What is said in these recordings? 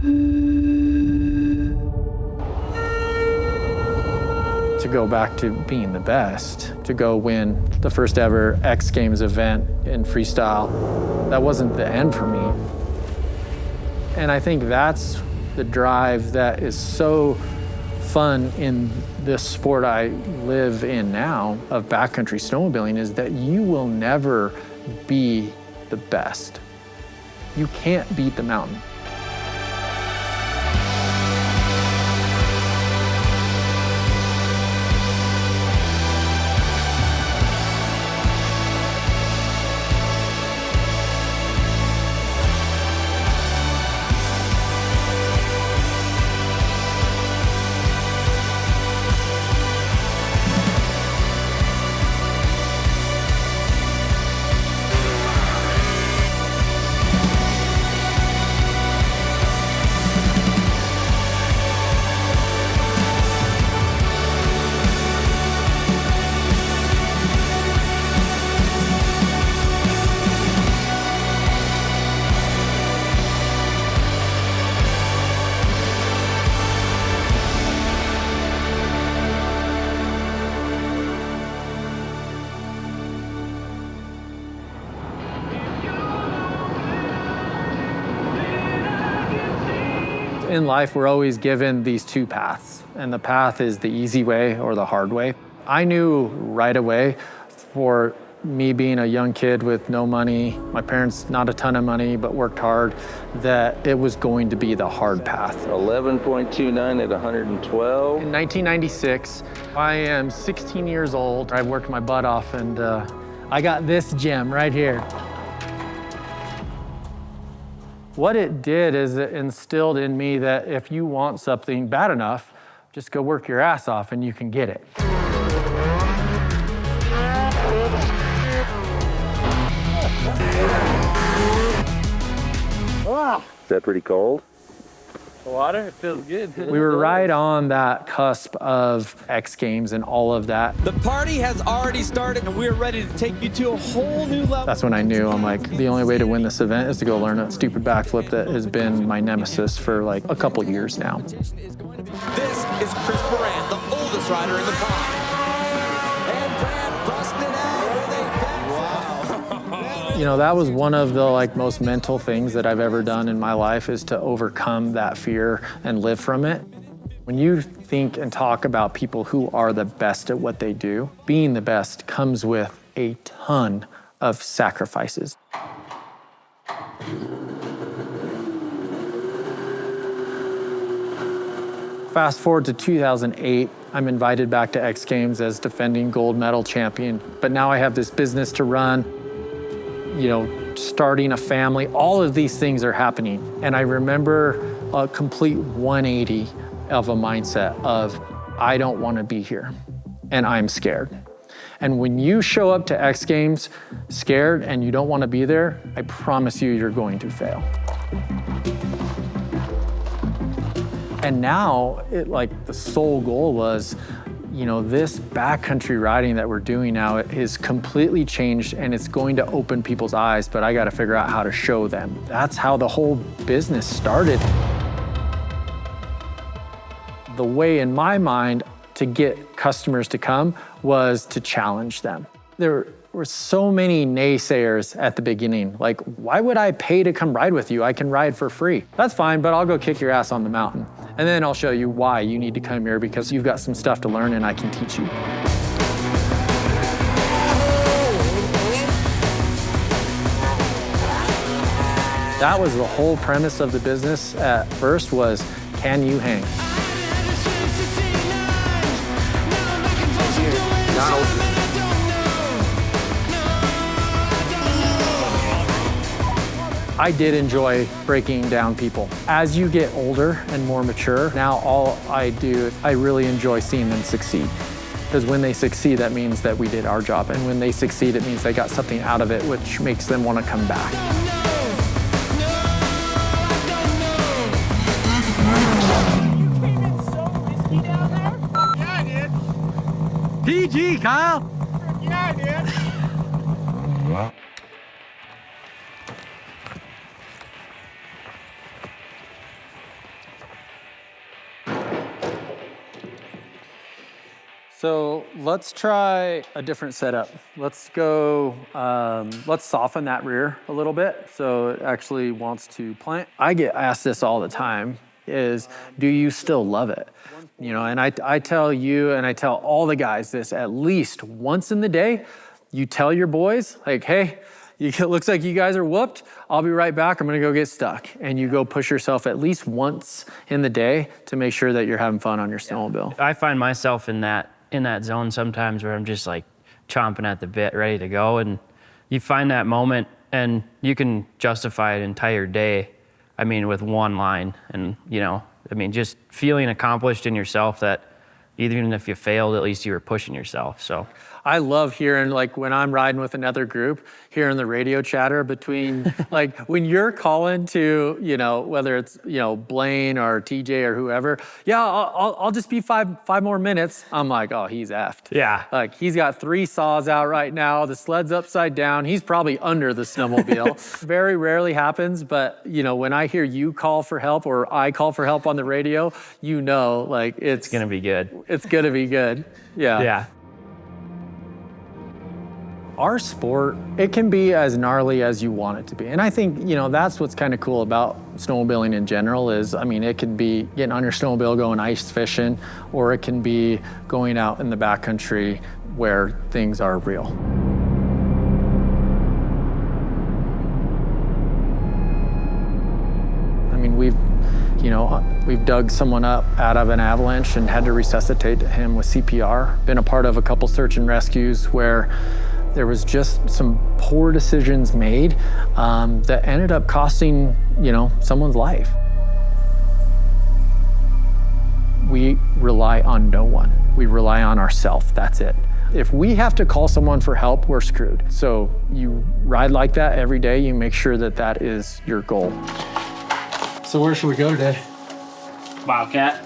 To go back to being the best, to go win the first ever X Games event in freestyle, that wasn't the end for me. And I think that's the drive that is so fun in this sport I live in now of backcountry snowmobiling, is that you will never be the best. You can't beat the mountain. In life, we're always given these two paths, and the path is the easy way or the hard way. I knew right away, for me being a young kid with no money, my parents not a ton of money, but worked hard, that it was going to be the hard path. 11.29 at 112. In 1996, I am 16 years old. I worked my butt off, and I got this gem right here. What it did is it instilled in me that if you want something bad enough, just go work your ass off and you can get it. Is that pretty cold? The water, it feels good. We were right on that cusp of X Games and all of that. The party has already started and we're ready to take you to a whole new level. That's when I knew, I'm like, the only way to win this event is to go learn a stupid backflip that has been my nemesis for like a couple years now. This is Chris Burandt, the oldest rider in the pod. And Brad busted out with a backflip. You know, that was one of the like most mental things that I've ever done in my life, is to overcome that fear and live from it. When you think and talk about people who are the best at what they do, being the best comes with a ton of sacrifices. Fast forward to 2008, I'm invited back to X Games as defending gold medal champion, but now I have this business to run, you know, starting a family, all of these things are happening. And I remember a complete 180 of a mindset of, I don't want to be here and I'm scared. And when you show up to X Games scared and you don't want to be there, I promise you, you're going to fail. And now, like the sole goal was, you know, this backcountry riding that we're doing now is completely changed and it's going to open people's eyes, but I got to figure out how to show them. That's how the whole business started. The way in my mind to get customers to come was to challenge them. There were so many naysayers at the beginning. Like, why would I pay to come ride with you? I can ride for free. That's fine, but I'll go kick your ass on the mountain. And then I'll show you why you need to come here, because you've got some stuff to learn and I can teach you. That was the whole premise of the business at first, was, can you hang? I did enjoy breaking down people. As you get older and more mature, now all I do, I really enjoy seeing them succeed. Because when they succeed, that means that we did our job. And when they succeed, it means they got something out of it, which makes them want to come back. PG, Kyle! Yeah, dude. Wow. So let's try a different setup. Let's go, let's soften that rear a little bit so it actually wants to plant. I get asked this all the time is, do you still love it? You know, and I tell you and I tell all the guys this at least once in the day. You tell your boys, like, hey, it looks like you guys are whooped. I'll be right back. I'm gonna go get stuck. And you go push yourself at least once in the day to make sure that you're having fun on your snowmobile. I find myself in that zone sometimes where I'm just like chomping at the bit, ready to go. And you find that moment and you can justify an entire day, I mean, with one line. And, you know, I mean, just feeling accomplished in yourself that even if you failed, at least you were pushing yourself, so. I love hearing, like, when I'm riding with another group, hearing the radio chatter between, like, when you're calling to, you know, whether it's, you know, Blaine or TJ or whoever, yeah, I'll just be five more minutes. I'm like, oh, he's effed. Yeah. Like, he's got 3 saws out right now. The sled's upside down. He's probably under the snowmobile. Very rarely happens, but, you know, when I hear you call for help or I call for help on the radio, you know, like, it's gonna be good. It's gonna be good. Yeah. Yeah. Our sport, it can be as gnarly as you want it to be. And I think, you know, that's what's kind of cool about snowmobiling in general is, I mean, it can be getting on your snowmobile, going ice fishing, or it can be going out in the backcountry where things are real. I mean, we've dug someone up out of an avalanche and had to resuscitate him with CPR. Been a part of a couple search and rescues where there was just some poor decisions made that ended up costing, you know, someone's life. We rely on no one. We rely on ourselves, that's it. If we have to call someone for help, we're screwed. So you ride like that every day, you make sure that that is your goal. So where should we go today? Bobcat.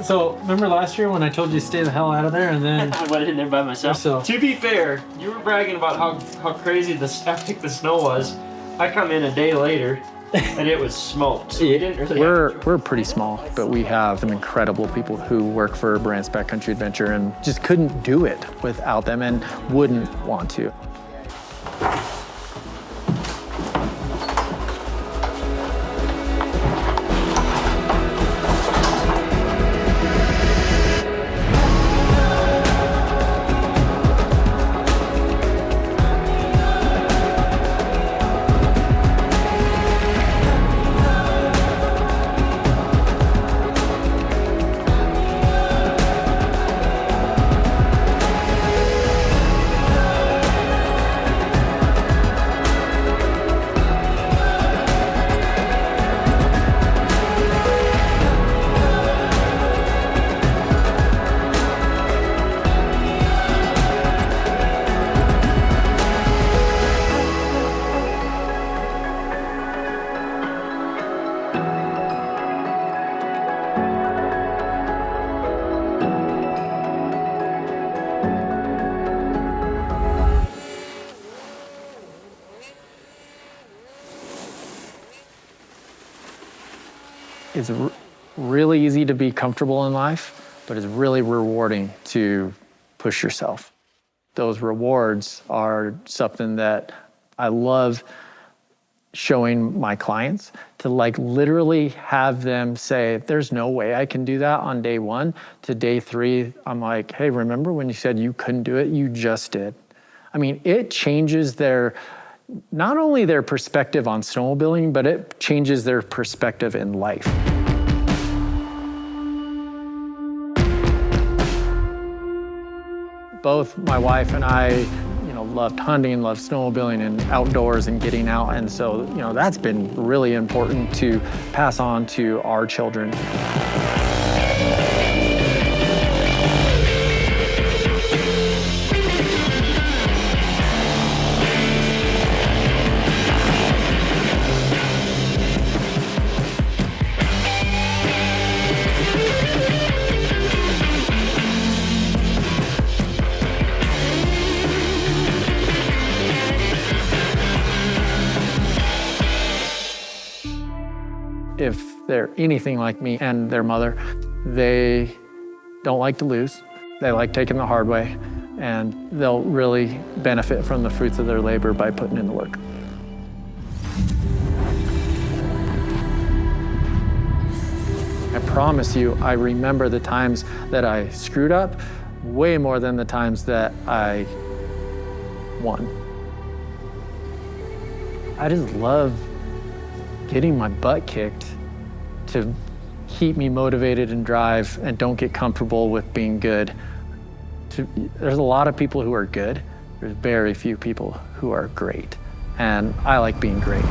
So remember last year when I told you to stay the hell out of there and then I went in there by myself. So- To be fair, you were bragging about how crazy epic the snow was. I come in a day later and it was smoked. So you didn't really We're pretty small, but we have some incredible people who work for Burandt's Backcountry Adventure and just couldn't do it without them and wouldn't want to. It's really easy to be comfortable in life, but it's really rewarding to push yourself. Those rewards are something that I love showing my clients, to like literally have them say, there's no way I can do that on day 1 to day 3. I'm like, hey, remember when you said you couldn't do it? You just did. I mean, it changes not only their perspective on snowmobiling, but it changes their perspective in life. Both my wife and I, loved hunting, loved snowmobiling and outdoors and getting out. And so, that's been really important to pass on to our children. If they're anything like me and their mother, They don't like to lose. They like taking the hard way, and they'll really benefit from the fruits of their labor by putting in the work. I promise you, I remember the times that I screwed up way more than the times that I won. I just love getting my butt kicked to keep me motivated and drive and don't get comfortable with being good. There's a lot of people who are good. There's very few people who are great. And I like being great.